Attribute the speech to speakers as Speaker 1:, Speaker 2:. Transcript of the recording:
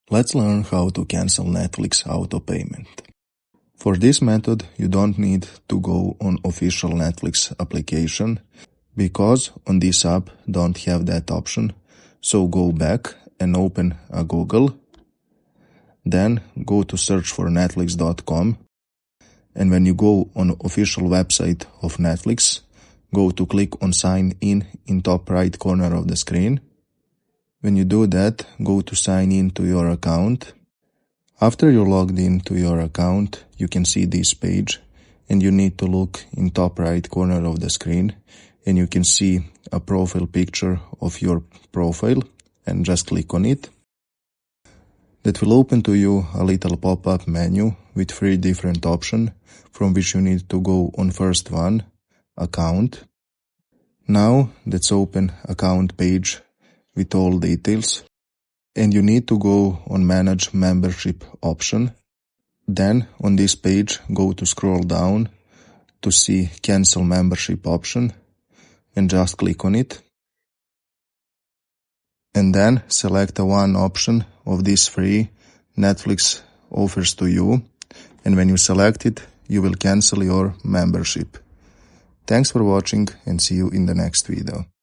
Speaker 1: Let's learn how to cancel Netflix auto payment. For this method, you don't need to go on official Netflix application because on this app don't have that option. So go back and open a Google. Then go to search for netflix.com. And when you go on official website of Netflix, go to click on sign in top right corner of the screen. When you do that, go to sign in to your account. After you're logged into your account, you can see this page and you need to look in top right corner of the screen and you can see a profile picture of your profile and just click on it. That will open to you a little pop-up menu with 3 different options from which you need to go on first one, account. Now let's open account page with all details and you need to go on manage membership option. Then on this page go to scroll down to see cancel membership option and just click on it. And then select one option of these 3 Netflix offers to you, and when you select it, you will cancel your membership. Thanks for watching and see you in the next video.